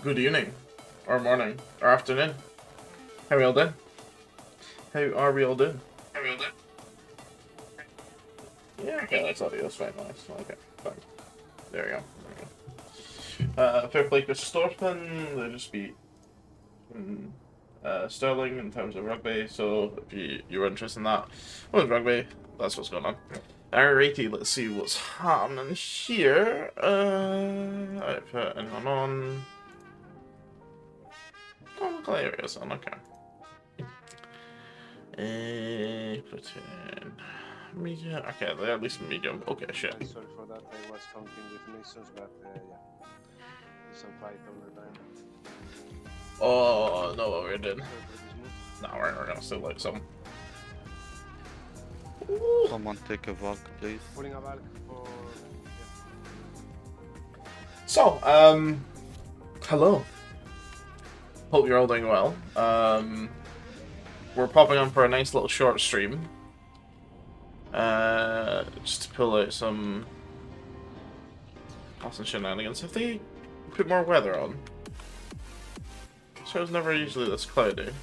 Good evening, or morning, or afternoon. How are we all doing? How are we all doing? How will that? Yeah, okay, that's audio. That's fine, nice. Okay, fine. There we go. Fair play, Chris Storpin. They just beat Sterling in terms of rugby. So if you're interested in that, with rugby, that's what's going on. Alrighty, let's see what's happening here. I put anyone on. Oh, hilarious on. Okay. Put in medium. Okay, they're at least medium. Okay, shit. Sorry for that. I was counting with nations, but yeah, some fight all the time. Oh no, what we're doing. Sorry for this move. No, we're gonna still like some. Someone take a Valk, please. Pulling a bulk for. So, hello. Hope you're all doing well. We're popping on for a nice little short stream. Just to pull out some awesome shenanigans. If they put more weather on, so it's never usually this cloudy.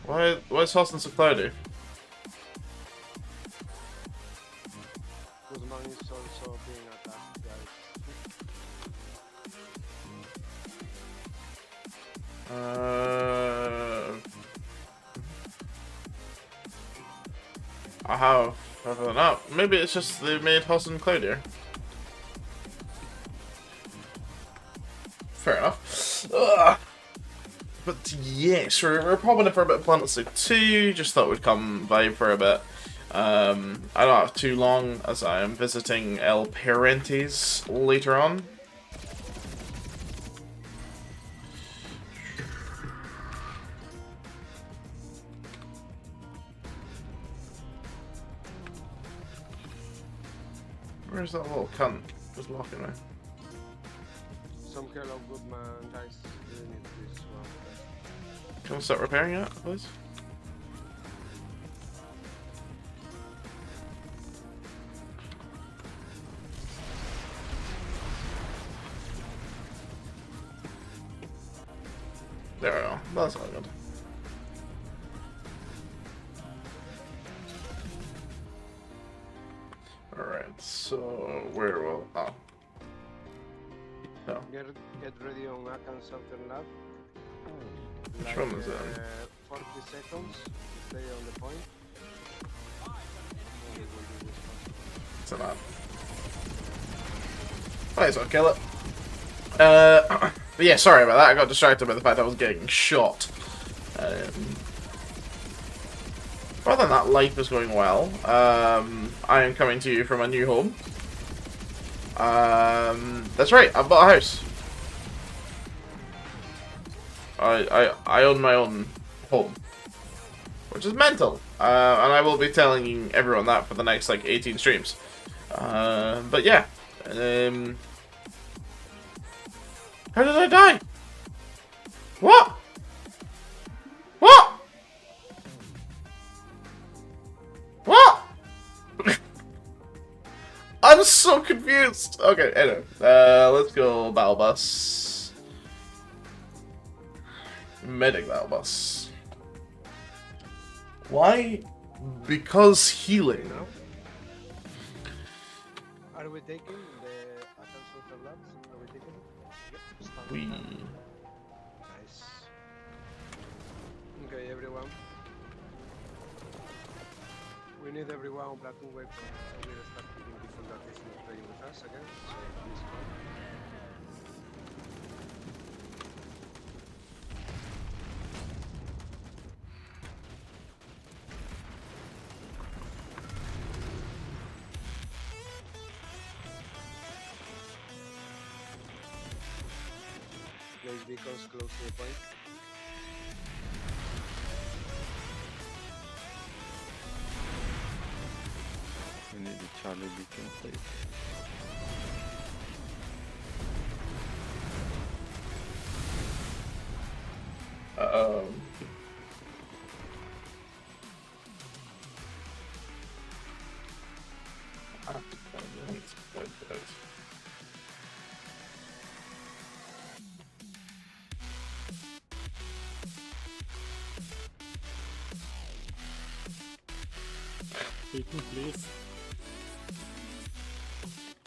Why is Austin so cloudy? Guzman is also being attacked, guys. I have not. Maybe it's just they made Austin cloudier. Fair enough. Ugh. But yes, we're popping in for a bit of Planetside 2. Just thought we'd come vibe for a bit. I don't have too long as I am visiting El Parentes later on. Where's that little cunt who's locking me? Some Hello Goodman, guys. We need this one. Can we start repairing it, please? There we go. That's all good. Alright, so where will... Oh. No. Get ready on Akan Southern Lab. Which one is that? 40 seconds. Stay on the point. It's a lot. Might as well kill it. But yeah, sorry about that. I got distracted by the fact I was getting shot. Other than that, life is going well. I am coming to you from a new home. That's right, I've bought a house. I own my own home, which is mental. And I will be telling everyone that for the next like 18 streams. But yeah. How did I die? What? What? What? I'm so confused. Okay, anyway. Let's go battle bus. Medic battle bus. Why? Because healing. Now, are we taking the Akan Southern Labs? Are we taking it? Yep. We. Nice. Okay, everyone. We need everyone on Platoon Wave. So we'll start picking people that is not playing with us again. So please come. Place beacons close to the point. We need a Charlie beacon, please. Beacon, please.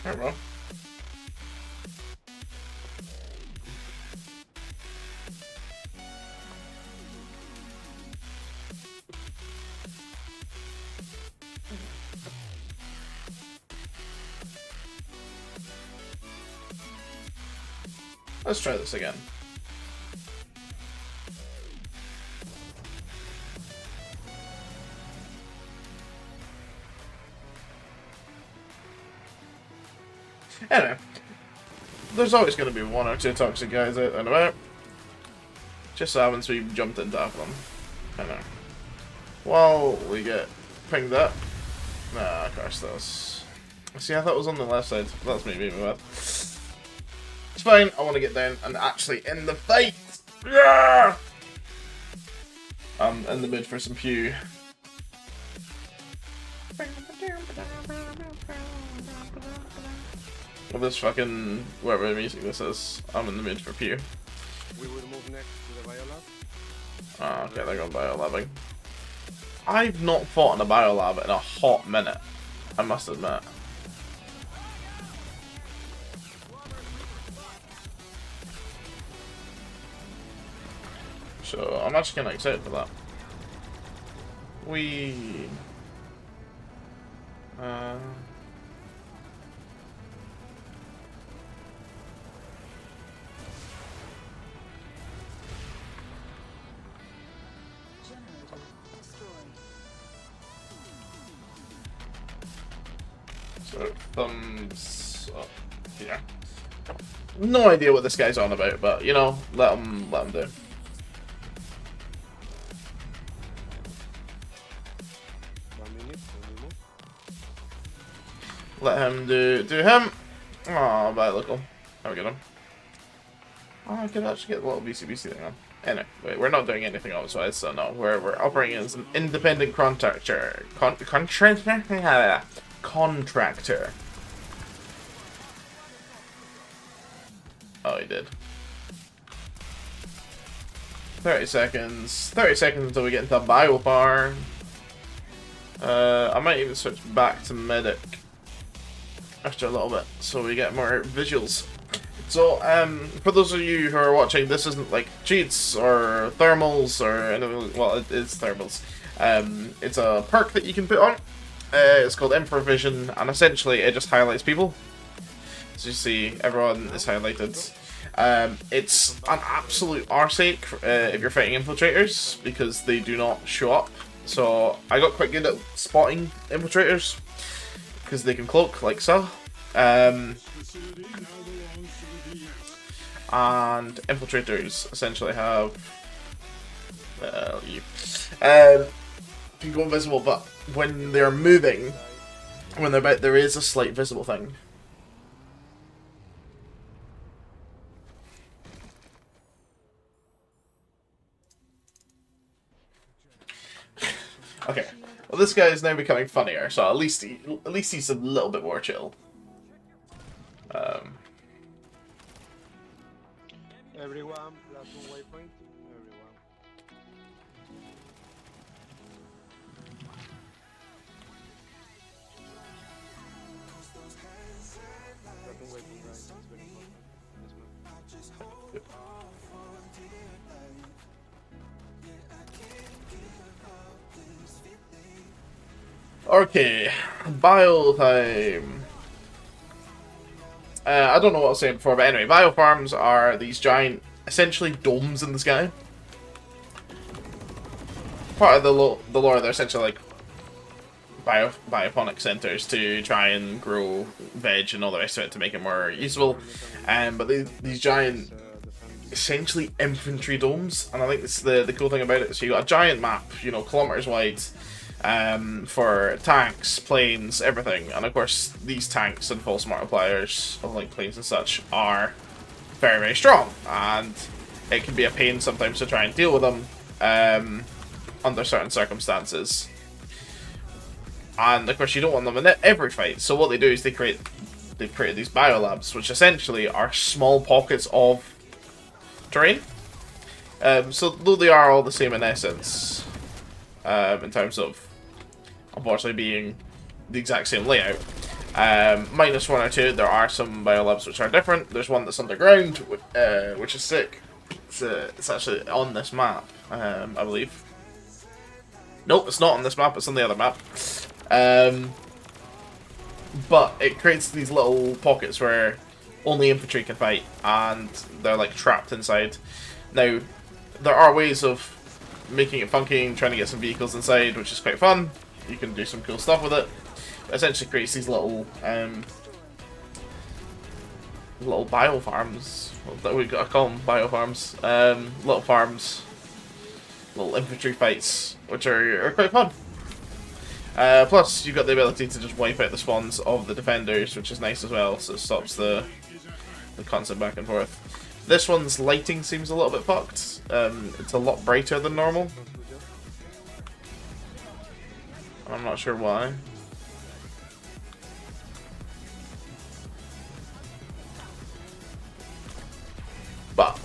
There we go. Let's try this again. Anyway, there's always going to be one or two toxic guys out and about. Just so happens we jumped into half of them. I know. While we get pinged up. Nah, of course that was... See, I thought it was on the left side. That's me being bad. It's fine, I want to get down and actually end the fight! Yeah! I'm in the mood for some Pew. Well, this fucking... whatever music this is, I'm in the mood for Pew. We will move next to the biolab. Ah, okay, they're going biolabbing. I've not fought in a biolab in a hot minute, I must admit. So, I'm actually kind of excited for that. So, thumbs up. Yeah. No idea what this guy's on about, but, you know, let him do. Let him do him. Oh, bye, look. There we get him. Oh, I could actually get the little BCBC thing on. Anyway, wait, we're not doing anything otherwise, so no, we're operating as an independent contractor. Contractor. Oh, he did. 30 seconds. 30 seconds until we get into Biobar. I might even switch back to Medic after a little bit, so we get more visuals. So, for those of you who are watching, this isn't like cheats or thermals or anything. Well, it is thermals. It's a perk that you can put on. It's called Improvision, and essentially it just highlights people. As you see, everyone is highlighted. It's an absolute arseache if you're fighting infiltrators, because they do not show up. So I got quite good at spotting infiltrators, because they can cloak like so. And infiltrators essentially have you can go invisible, but when they're moving, when they're about, there is a slight visible thing. Okay, well, this guy is now becoming funnier, so at least he's a little bit more chill. Everyone, platoon waypoint. Everyone. Platoon waypoint, right? It's very important. Yes, ma'am. Okay, bio time. I don't know what I was saying before, but anyway, biofarms are these giant, essentially domes in the sky. Part of the lore, they're essentially like bioponic centers to try and grow veg and all the rest of it to make it more usable. But these giant, essentially infantry domes, and I think this the cool thing about it. So you got a giant map, you know, kilometers wide. For tanks, planes, everything. And of course, these tanks and false multipliers, like planes and such, are very, very strong. And it can be a pain sometimes to try and deal with them under certain circumstances. And of course, you don't want them in every fight. So what they do is they've created these biolabs, which essentially are small pockets of terrain. So though they are all the same in essence, in terms of unfortunately being the exact same layout. Minus one or two, there are some biolabs which are different. There's one that's underground, which is sick. It's actually on this map, I believe. Nope, it's not on this map, it's on the other map. But it creates these little pockets where only infantry can fight, and they're like trapped inside. Now, there are ways of making it funky and trying to get some vehicles inside, which is quite fun. You can do some cool stuff with it. It essentially creates these little little biofarms. We gotta call them biofarms. Little farms, little infantry fights, which are quite fun. Plus, you've got the ability to just wipe out the spawns of the defenders, which is nice as well, so it stops the constant back and forth. This one's lighting seems a little bit fucked. It's a lot brighter than normal. I'm not sure why. But,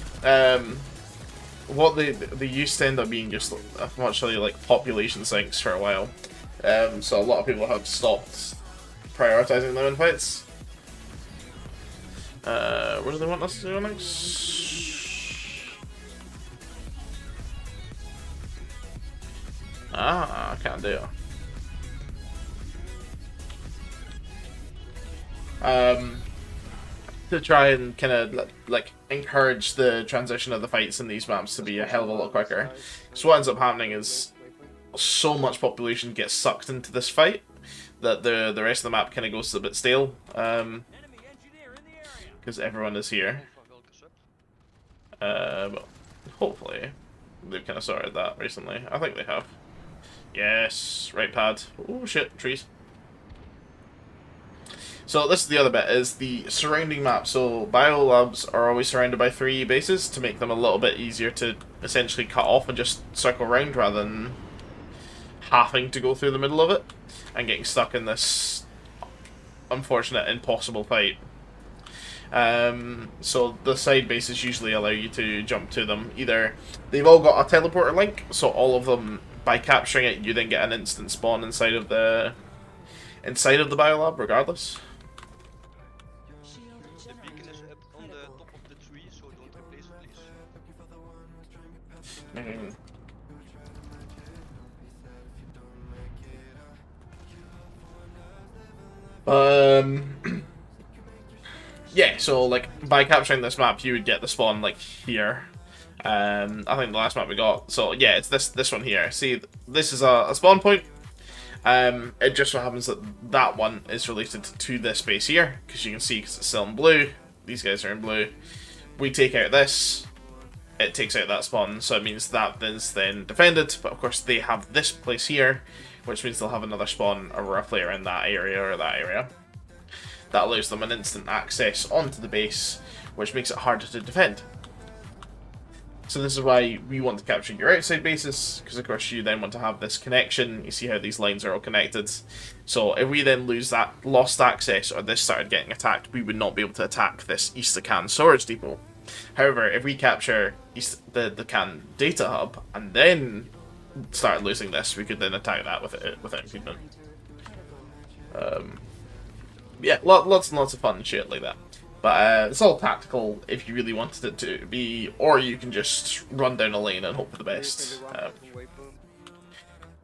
what they used to end up being just muchly like population sinks for a while. So a lot of people have stopped prioritizing them in fights. What do they want us to do next? Ah, I can't do it. To try and kind of like encourage the transition of the fights in these maps to be a hell of a lot quicker. So what ends up happening is so much population gets sucked into this fight that the rest of the map kind of goes a bit stale, because everyone is here. But hopefully they've kind of sorted that recently. I think they have. Yes, right pad. Oh shit, trees. So this is the other bit, is the surrounding map. So biolabs are always surrounded by 3 bases to make them a little bit easier to essentially cut off and just circle around rather than having to go through the middle of it and getting stuck in this unfortunate, impossible fight. So the side bases usually allow you to jump to them. Either they've all got a teleporter link, so all of them, by capturing it, you then get an instant spawn inside of the biolab, regardless. The beacon is up on the top of the tree, so don't replace it, please. Yeah, so like by capturing this map, you would get the spawn like here. I think the last map we got. So yeah, it's this one here. See, this is a spawn point. It just so happens that that one is related to this base here, because you can see, because it's still in blue. These guys are in blue. We take out this, it takes out that spawn, so it means that is then defended. But of course, they have this place here, which means they'll have another spawn roughly around that area or that area. That allows them an instant access onto the base, which makes it harder to defend. So this is why we want to capture your outside bases, because of course you then want to have this connection. You see how these lines are all connected. So if we then lose that lost access, or this started getting attacked, we would not be able to attack this East Acan storage depot. However, if we capture the Can data hub and then start losing this, we could then attack that without impediment. Yeah, lots and lots of fun shit like that. But it's all tactical if you really wanted it to be, or you can just run down a lane and hope for the best.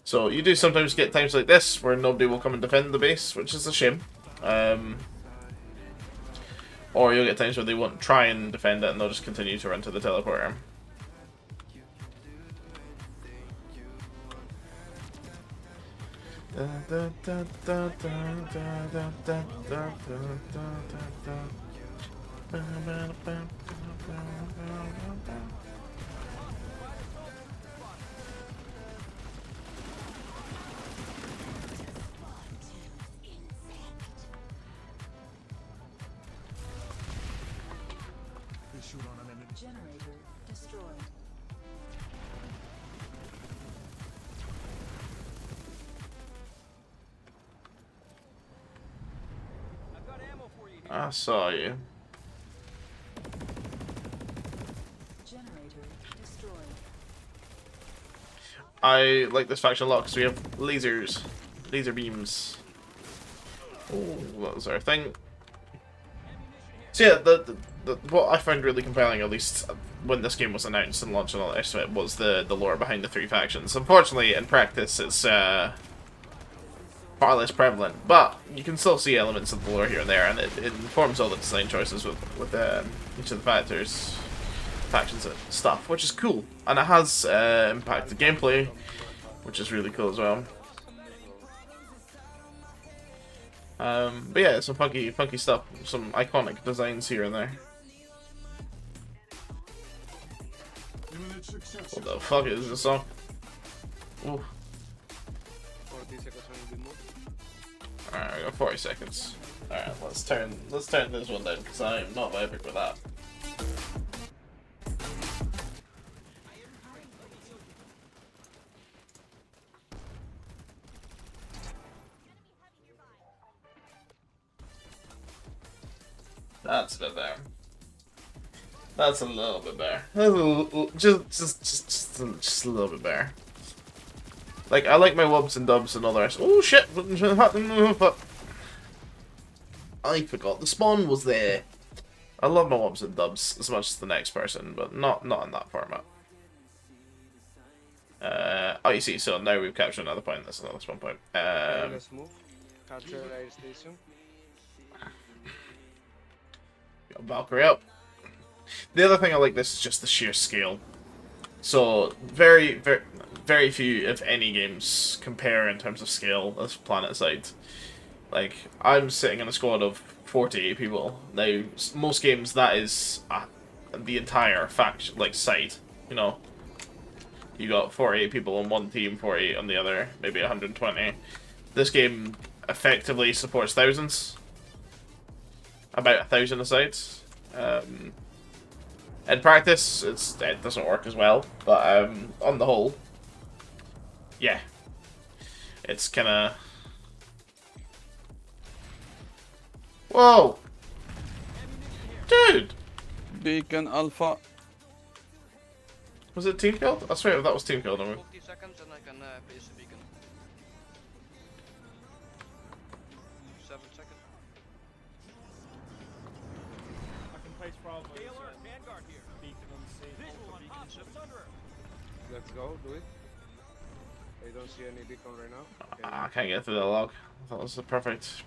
So you do sometimes get times like this where nobody will come and defend the base, which is a shame. Or you'll get times where they won't try and defend it and they'll just continue to run to the teleporter. Generator destroyed. I saw you. Generator destroyed. I like this faction a lot because we have lasers. Laser beams. Oh, that was our thing. So yeah, what I found really compelling, at least when this game was announced and launched and all the rest of it, was the lore behind the three factions. Unfortunately, in practice, it's far less prevalent, but you can still see elements of the lore here and there, and it informs all the design choices with each of the factions and stuff, which is cool. And it has impacted gameplay, which is really cool as well. But yeah, some funky stuff, some iconic designs here and there. What the fuck is this song? Ooh. 40 seconds on the move. Alright, I got 40 seconds. Alright, let's turn this one down because I am not vibing with that. That's a bit better. That's a little bit better. Just a little bit better. Like, I like my wubs and dubs and all the rest. Oh shit! I forgot the spawn was there. I love my wubs and dubs as much as the next person, but not in that format. Oh, you see, so now we've captured another point. That's another spawn point. Let's move. Capture air station. Got Valkyrie up. The other thing I like this is just the sheer scale. So very few, if any, games compare in terms of scale as Planetside. Like, I'm sitting in a squad of 48 people. Now, most games that is the entire faction, like, side. You know, you got 48 people on one team, 48 on the other, maybe 120. This game effectively supports thousands. About 1,000 a side. In practice, it doesn't work as well, but on the whole, yeah, it's kind of. Whoa, dude! Beacon Alpha. Was it team killed? I swear that was team killed. 40 seconds and I can place a beacon. 7 seconds. Let's go, do it. I don't see any beacon right now. Okay. I can't get through the log. That was the perfect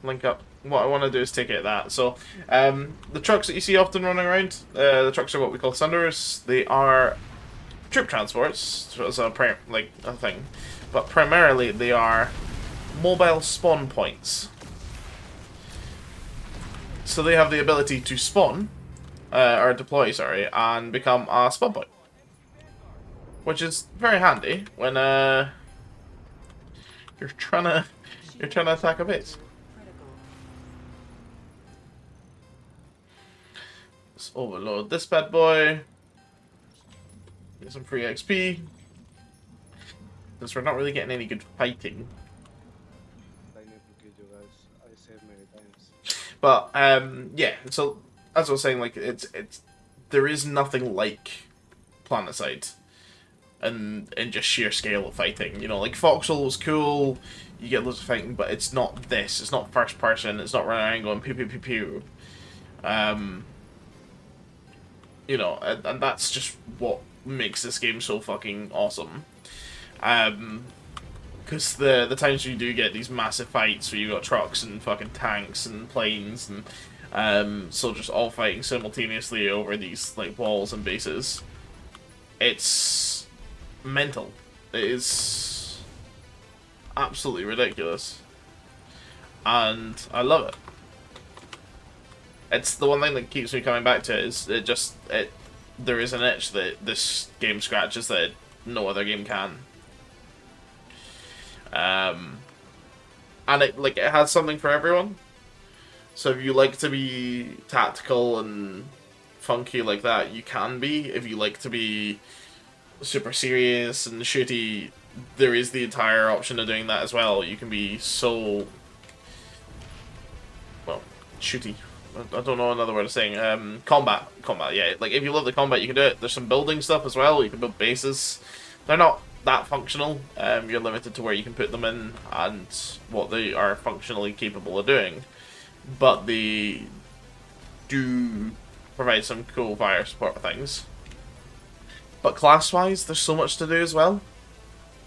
link up. What I want to do is take it that. So, the trucks that you see often running around, the trucks are what we call Thunderers. They are troop transports, so it's a thing, but primarily they are mobile spawn points. So they have the ability to spawn, or deploy, sorry, and become a spawn point, which is very handy when you're trying to attack a base. Let's overload this bad boy. Get some free XP. Since we're not really getting any good fighting. I need to kill you guys. I saved many times. But yeah, so as I was saying, like it's there is nothing like Planetside and just sheer scale of fighting. You know, like Foxhole was cool, you get loads of fighting, but it's not this. It's not first person, it's not running around going pew pew pew pew. You know, and that's just what makes this game so fucking awesome. Because the times you do get these massive fights where you got trucks and fucking tanks and planes and soldiers all fighting simultaneously over these like walls and bases, it's mental. It is absolutely ridiculous, and I love it. It's the one thing that keeps me coming back to it. Is there is an itch that this game scratches that no other game can. And it has something for everyone. So if you like to be tactical and funky like that, you can be. If you like to be super serious and shooty, there is the entire option of doing that as well. You can be so, well, shooty. I don't know another word of saying. Combat, yeah. Like, if you love the combat, you can do it. There's some building stuff as well. You can build bases. They're not that functional. You're limited to where you can put them in and what they are functionally capable of doing. But they do provide some cool fire support things. But class-wise, there's so much to do as well.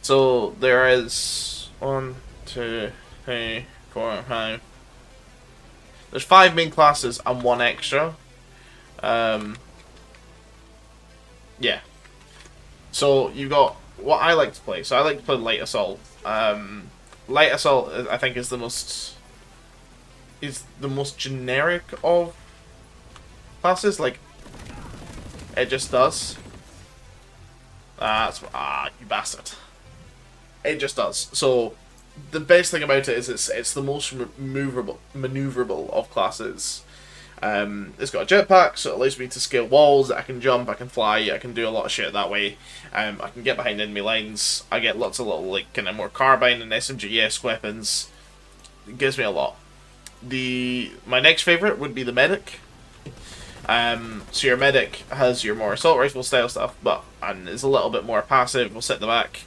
So there is 1, 2, 3, 4, 5. There's 5 main classes and 1 extra. Yeah. So you've got what I like to play. So I like to play Light Assault. Light Assault, I think, is the most generic of classes. Like, it just does. You bastard. It just does. So the best thing about it is it's the most maneuverable of classes. It's got a jetpack, so it allows me to scale walls. I can jump, I can fly, I can do a lot of shit that way. I can get behind enemy lines. I get lots of little, like, kind of more carbine and SMG-esque weapons. It gives me a lot. My next favourite would be the medic. So your medic has your more assault rifle style stuff, and is a little bit more passive, will sit in the back.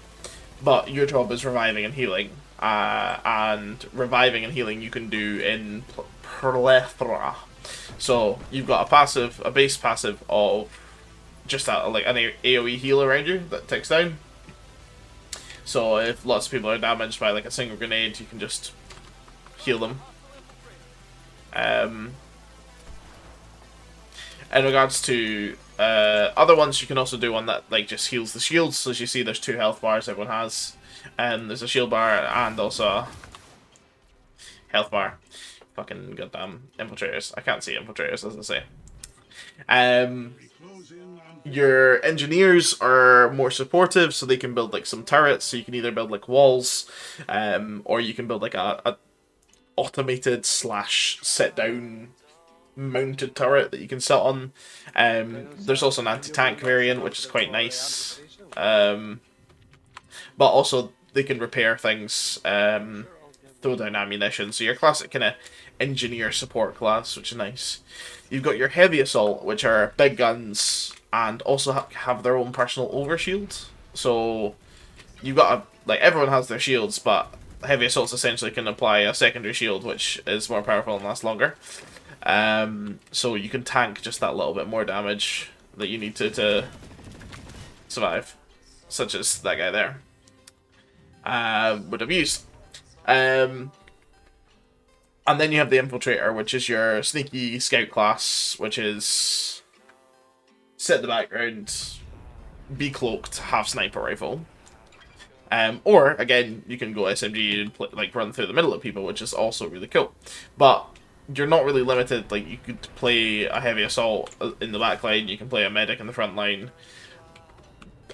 But your job is reviving and healing. And reviving and healing you can do in plethora. So you've got a base passive of just like an AoE heal around you that ticks down. So if lots of people are damaged by like a single grenade, you can just heal them. In regards to other ones, you can also do one that like just heals the shields. So as you see, there's 2 health bars everyone has, and there's a shield bar and also a health bar. Fucking goddamn infiltrators! I can't see infiltrators, as I say. Your engineers are more supportive, so they can build like some turrets. So you can either build like walls, or you can build like a automated / sit down mounted turret that you can sit on. There's also an anti-tank variant, which is quite nice. But also they can repair things, throw down ammunition. So your classic kind of engineer support class, which is nice. You've got your heavy assault, which are big guns and also have their own personal overshield. So you've got like everyone has their shields, but heavy assaults essentially can apply a secondary shield, which is more powerful and lasts longer. So you can tank just that little bit more damage that you need to survive, such as that guy there would have used. And then you have the Infiltrator, which is your sneaky scout class, which is sit in the background, be cloaked, have sniper rifle. Or, again, you can go SMG and like run through the middle of people, which is also really cool. But you're not really limited. Like, you could play a heavy assault in the back line, you can play a medic in the front line.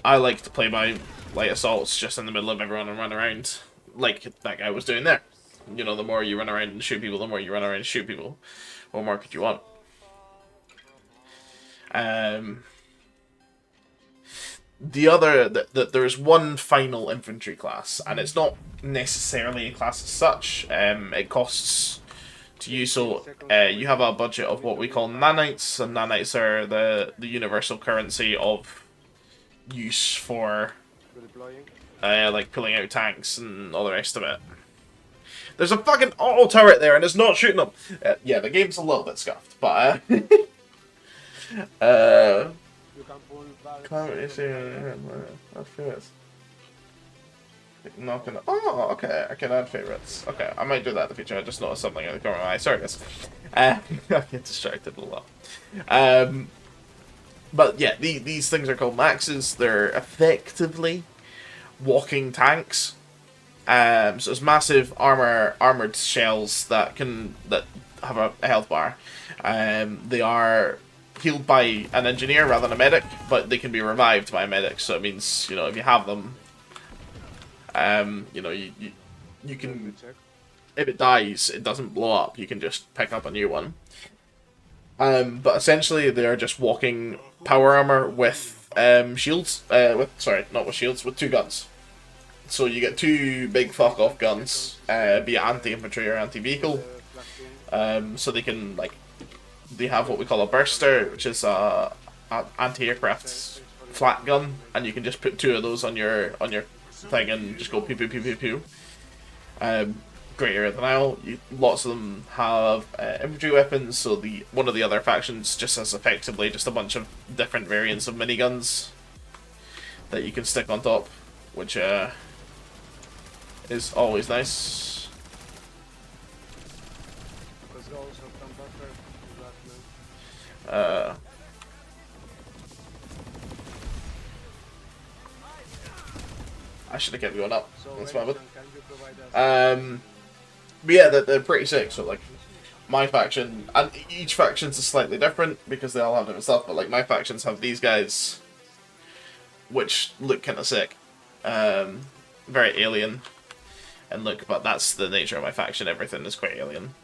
I like to play my light assaults just in the middle of everyone and run around, like that guy was doing there. You know, the more you run around and shoot people, the more you run around and shoot people. What more could you want? There's one final infantry class, and it's not necessarily a class as such. It costs to use, so you have a budget of what we call nanites, and nanites are the universal currency of use for like pulling out tanks and all the rest of it. There's a fucking auto turret there, and it's not shooting them. Yeah, the game's a little bit scuffed, but not gonna. Oh, okay. I can add favorites. Okay, I might do that in the future. I just noticed something in the corner of my eye. Sorry, guys. I get distracted a lot. But yeah, these things are called maxes. They're effectively walking tanks. So it's massive armored shells that have a health bar. They are healed by an engineer rather than a medic, but they can be revived by a medic. So it means, you know, if you have them, you know, you can, if it dies, it doesn't blow up. You can just pick up a new one. But essentially, they are just walking power armor with shields. Not with shields, with 2 guns. So you get 2 big fuck off guns, be it anti-infantry or anti-vehicle. So they can, like, they have what we call a burster, which is a anti-aircraft flat gun, and you can just put 2 of those on your thing and just go pew pew pew pew pew. Great area denial. Lots of them have infantry weapons, so one of the other factions just has effectively just a bunch of different variants of miniguns that you can stick on top, which is always nice. Let's go also from buffer to last man. I should have kept going up. So That's my bad. Edison, can you provide us But yeah, they're pretty sick. So like, my faction, and each faction's is slightly different because they all have different stuff. But like, my factions have these guys, which look kind of sick, very alien, and look. But that's the nature of my faction. Everything is quite alien.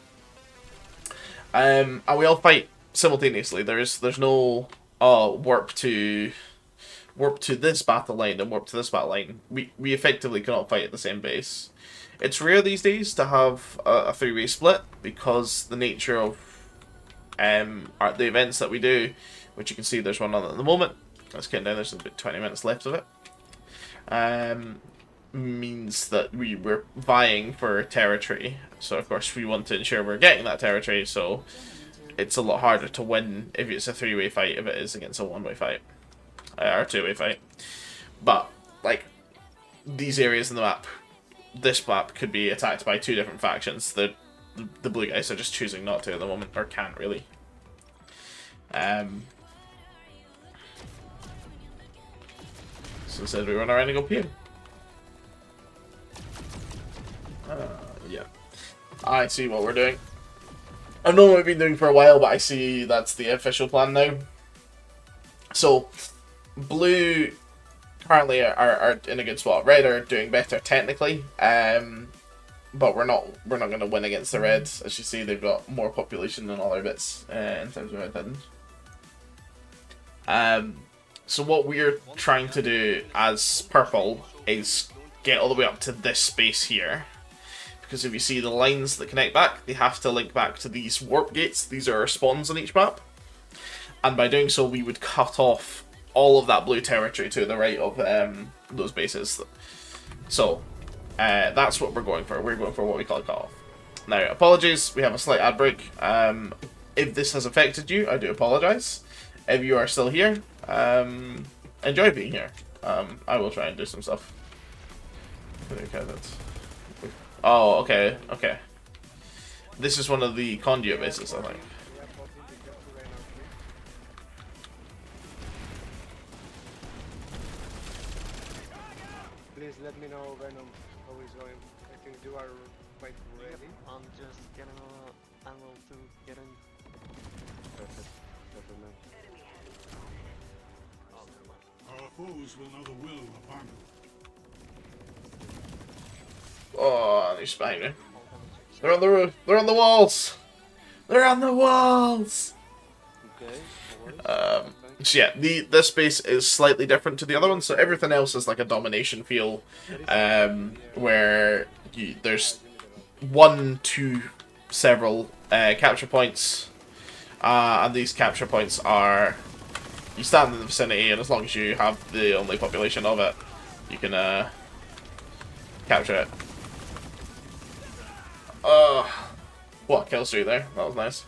And we all fight simultaneously. There's no warp to this battle line and warp to this battle line. We effectively cannot fight at the same base. It's rare these days to have a 3-way split because the nature of the events that we do, which you can see there's one on at the moment. Let's get down. There's about 20 minutes left of it. Means that we're vying for territory. So of course we want to ensure we're getting that territory. So it's a lot harder to win if it's a 3-way fight if it is against a 1-way fight or a 2-way fight. But like these areas in the map. This map could be attacked by 2 different factions. The blue guys are just choosing not to at the moment, or can't really. So instead we run around and go pew. Yeah. I see what we're doing. I know what we've been doing for a while, but I see that's the official plan now. So, blue currently are in a good spot. Red are doing better technically, but we're not going to win against the Reds. As you see, they've got more population than all our bits in terms of red buttons. So what we're trying to do as purple is get all the way up to this space here, because if you see the lines that connect back, they have to link back to these warp gates. These are our spawns on each map, and by doing so, we would cut off all of that blue territory to the right of those bases. So that's what we're going for. We're going for what we call a cut-off. Now, apologies, we have a slight ad break. If this has affected you, I do apologise. If you are still here, enjoy being here. I will try and do some stuff. Okay, oh, okay, okay. This is one of the conduit bases, I think. Please let me know, Venom, how it's going. I think you are quite ready. I'm just getting ammo to get in. Perfect. Perfect, man. Our foes will know the will upon them. Oh, they're behind me. They're on the roof. They're on the walls. They're on the walls. Okay. So yeah, this base is slightly different to the other one. So everything else is like a domination feel, where there's 1 to several capture points, and these capture points are you stand in the vicinity, and as long as you have the only population of it, you can capture it. What kill streak there? That was nice.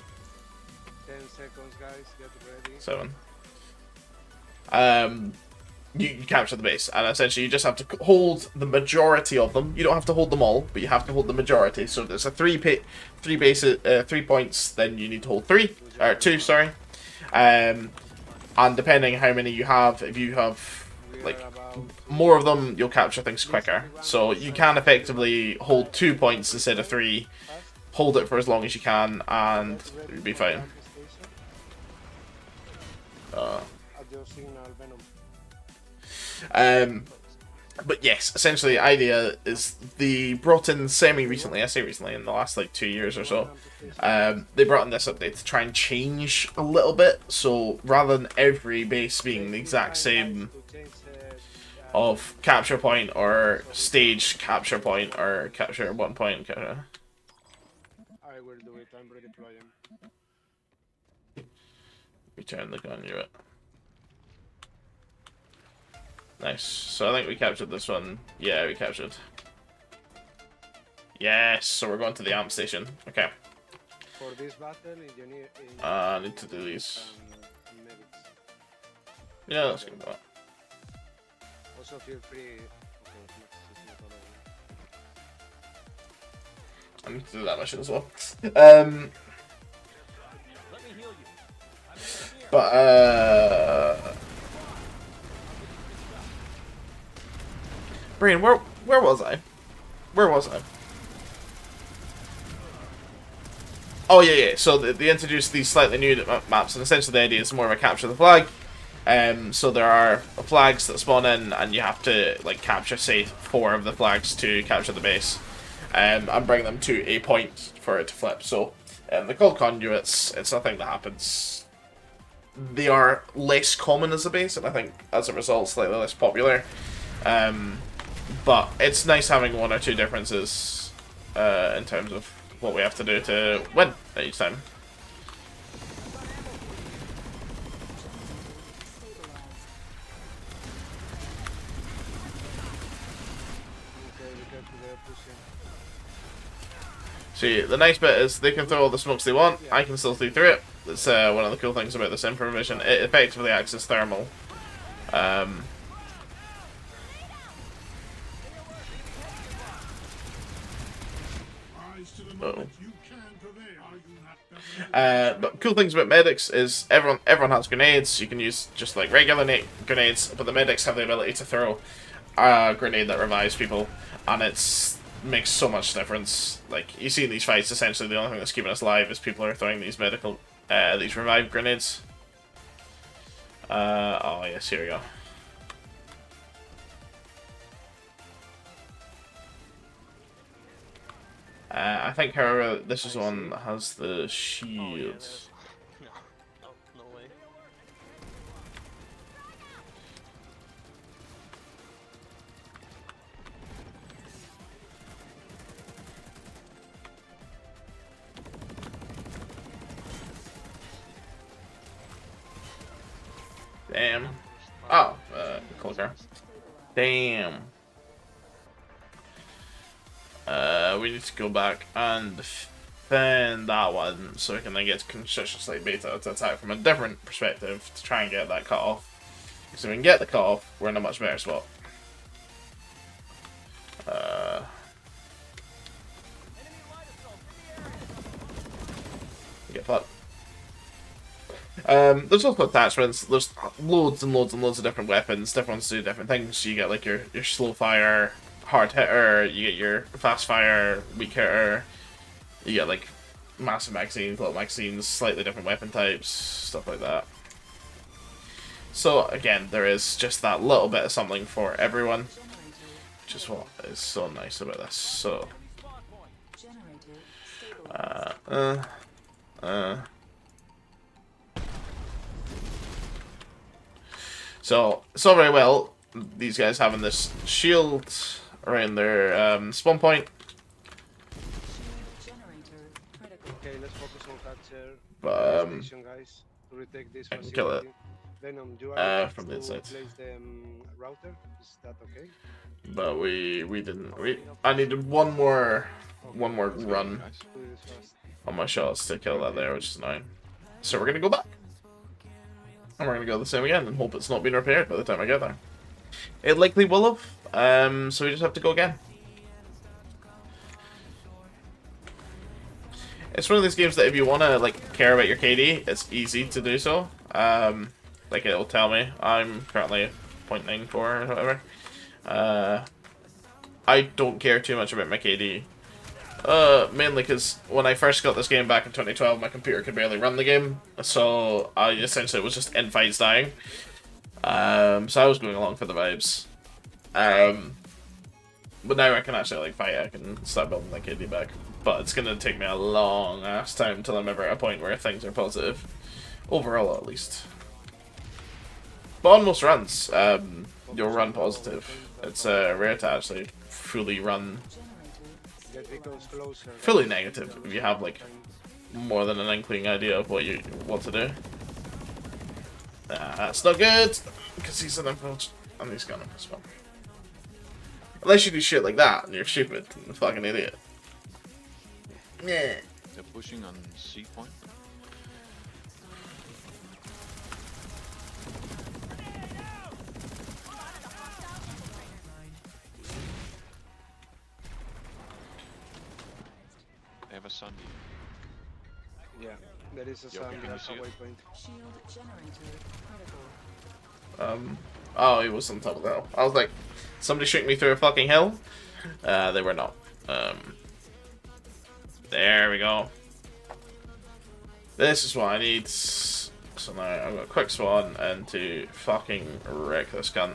10 seconds, guys. Get ready. 7. You capture the base, and essentially you just have to hold the majority of them. You don't have to hold them all, but you have to hold the majority. So there's a 3 points, then you need to hold 3 or 2, sorry. And depending how many you have, if you have like more of them, you'll capture things quicker. So you can effectively hold 2 points instead of 3. Hold it for as long as you can, and you'll be fine. But yes, essentially the idea is they brought in semi-recently, I say recently, in the last like 2 years or so, they brought in this update to try and change a little bit. So rather than every base being the exact same of capture point or stage capture point or capture 1 point, capture. I will do it. I'm ready to fly in. Return the gun, you're it. Nice. So I think we captured this one. Yeah, we captured. Yes, so we're going to the amp station. Okay. For this battle, you need. I need to do these. Medics. Yeah, let's go with that. Also, feel free. Okay, it's not allowed. I need to do that mission as well. Brian, where was I? Where was I? Oh yeah. So they introduced these slightly new maps, and essentially the idea is more of a capture the flag. So there are flags that spawn in, and you have to like capture, say, 4 of the flags to capture the base, and bring them to a point for it to flip. So they're called conduits. It's a thing that happens. They are less common as a base, and I think as a result slightly less popular. But it's nice having 1 or 2 differences in terms of what we have to do to win each time. Okay, we got to the pushing. See, the nice bit is they can throw all the smokes they want. I can still see through it. That's one of the cool things about this information. It effectively acts as thermal. Rise to the moment. You can prevail. Are you not better? But cool things about medics is everyone has grenades. You can use just like regular grenades, but the medics have the ability to throw a grenade that revives people, and makes so much difference. Like you see in these fights, essentially the only thing that's keeping us alive is people are throwing these these revive grenades. Oh yes, here we go. I think, however, this is the one that has the shield. No way. Damn. Oh, closer. Damn. We need to go back and defend that one so we can then get Construction Slate Beta to attack from a different perspective to try and get that cut off. Because if we can get the cut off, we're in a much better spot. Get fucked. There's also attachments. There's loads and loads and loads of different weapons. Different ones do different things. You get like your slow fire, hard hitter. You get your fast fire, weak hitter. You get like massive magazines, little magazines, slightly different weapon types, stuff like that. So again, there is just that little bit of something for everyone, which is what is so nice about this. So, so it's all very well these guys having this shield around their spawn point. Okay, let's focus on capture But, station, guys, to retake this I can kill it. facility. Venom, do I have From to the inside. place the router? Is that okay? But we didn't. I needed one more run Do this fast. on my shots to kill that there, which is annoying. So we're gonna go back, and we're gonna go the same again and hope it's not been repaired by the time I get there. It likely will have. So we just have to go again. It's one of these games that if you want to like care about your KD, it's easy to do so. Like it'll tell me I'm currently 0.94 or whatever. I don't care too much about my KD. Mainly because when I first got this game back in 2012, my computer could barely run the game, so I essentially was just in fights dying. So I was going along for the vibes. But now I can actually like fight. I can start building my KD back. But it's gonna take me a long ass time till I'm ever at a point where things are positive. Overall, at least. But on most runs, you'll run positive. It's rare to actually fully run Get vehicles closer. fully negative if you have like more than an inkling idea of what you want to do. That's not good because he's an approach. And he's gonna spawn. Unless you do shit like that, and you're stupid, and a fucking idiot. Yeah. They're pushing on C point. They have a Sunny. Yeah, there is a Okay, sun can you that's a see it? waypoint. Shield generator critical. Oh, he was on top of the hill. I was like, somebody shoot me through a fucking hill? They were not. There we go. This is what I need. So now I've got a quick spawn and to fucking wreck this cunt.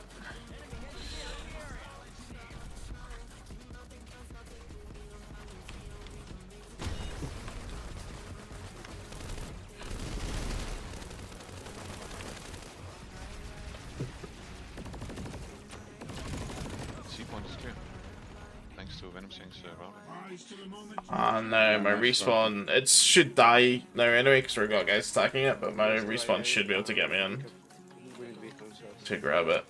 C point is clear. Thanks to Venom Sing's routing. Rise to the moment you Ah no, my respawn, it should die now anyway because we've got guys attacking it, but my respawn should be able to get me in We need beacons. to grab it.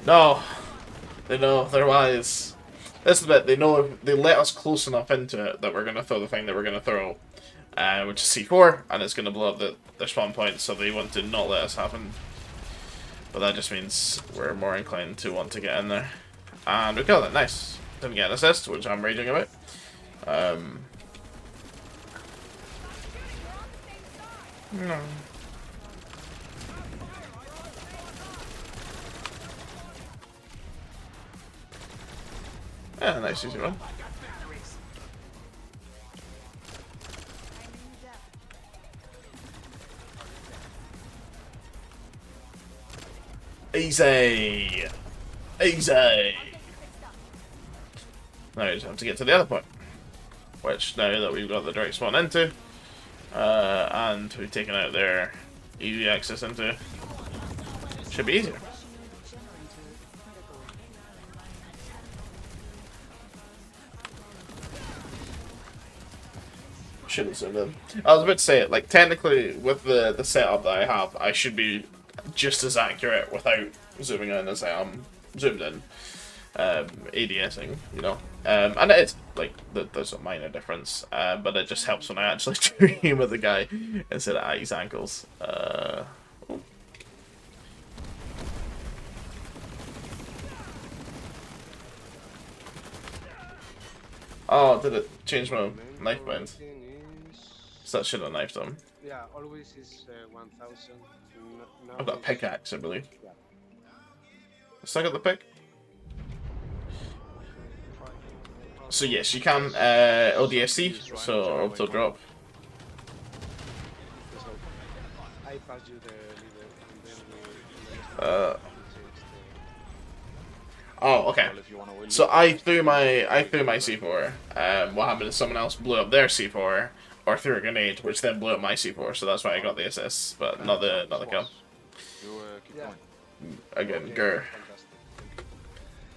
No! They know, they're wise. This is the bit, they know if they let us close enough into it that we're going to throw the thing that we're going to throw, which is C4, and it's going to blow up the spawn point, so they want to not let us happen. But that just means we're more inclined to want to get in there. And we killed it, nice. Didn't get an assist, which I'm raging about. No. Yeah, nice easy one. Easy! Easy! Now we just have to get to the other point. Which, now that we've got the direct spawn into, and we've taken out their easy access into, should be easier. Shouldn't zoom in. I was about to say it, like, technically, with the setup that I have, I should be just as accurate without zooming in as I am zoomed in. ADSing, you know. And it is, like, there's a minor difference, but it just helps when I actually dream with the guy instead of at his ankles. Oh, did it change my knife bend? So that should have knifed him. Yeah, always is 1000. I've got a pickaxe, I believe. Yeah. Still got the pick? So yes, you can ODSC, so auto drop. So I pass you the leader and then we Oh, okay. Well, if you wanna win, So I threw my C4. What happened is someone else blew up their C4 or threw a grenade, which then blew up my C4. So that's why I got the assist, but not the kill. you keep Yeah. going. Again, Okay, grr. fantastic.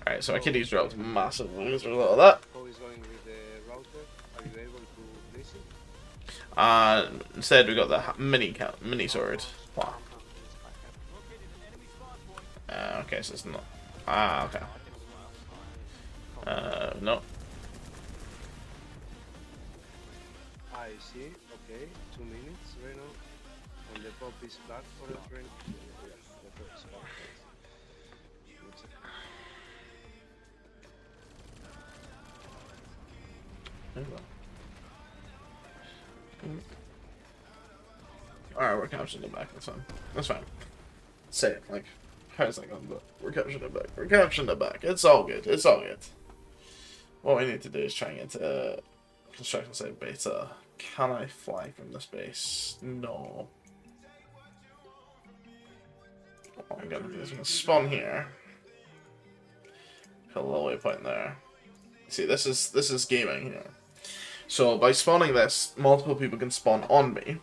Alright, so my kitty's dropped massively as a result of that. How is going with the router? Are you able to place it? Instead we got the mini sword. Wow. Okay, so it's not. Ah, okay. No. I see. Okay, 2 minutes right now. And the pop is back for the train. Yeah, the pop is back. Looks like- Alright, we're capturing it back. That's fine. That's fine. Say it, like, how's that going? But we're capturing it back. We're capturing it back. It's all good. It's all good. What we need to do is try and get to construction site beta. Can I fly from this base? No. What I'm gonna do is I'm gonna spawn here. Put a little waypoint there. See, this is gaming here. So by spawning this, multiple people can spawn on me.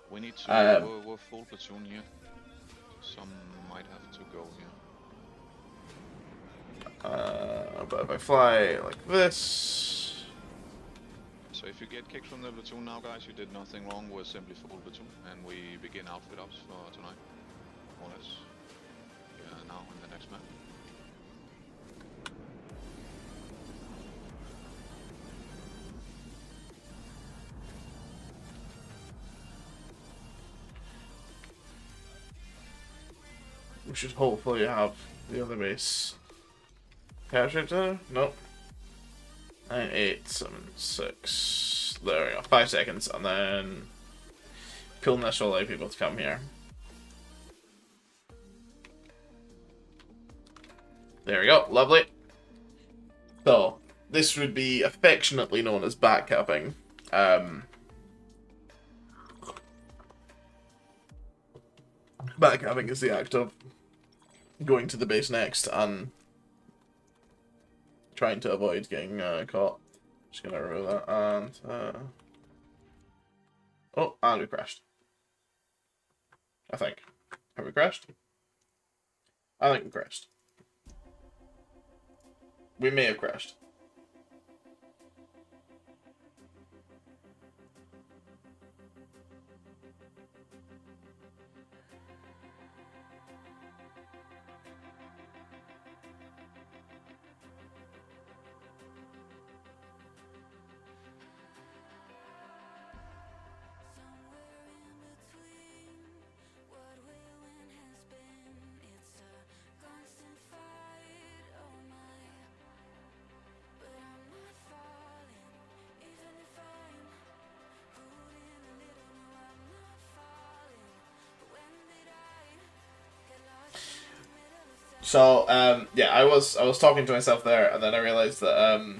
We need to. We're full platoon here. Some might have to go here. But if I fly like this, So So if you get kicked from the platoon now, guys, you did nothing wrong. We're simply full platoon, and we begin outfit ups for tonight. More or less. Yeah, now in the next map. We should hopefully have the other base captured now. Nope. 9, 8, 7, 6. There we go. 5 seconds, and then coolness will allow people to come here. There we go. Lovely. So this would be affectionately known as backcapping. Backcapping is the act of going to the base next and trying to avoid getting caught. Just gonna remove that and oh, and we crashed. I think. Have we crashed? I think we crashed. We may have crashed. So yeah, I was talking to myself there, and then I realized that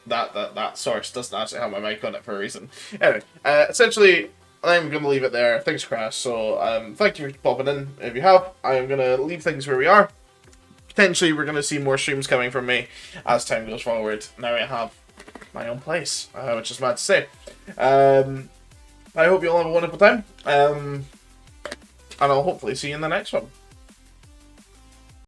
that source doesn't actually have my mic on it for a reason. Anyway, essentially, I'm gonna leave it there. Things crashed, so thank you for popping in. If you have, I'm gonna leave things where we are. Potentially, we're gonna see more streams coming from me as time goes forward. Now I have my own place, which is mad to say. I hope you all have a wonderful time, and I'll hopefully see you in the next one.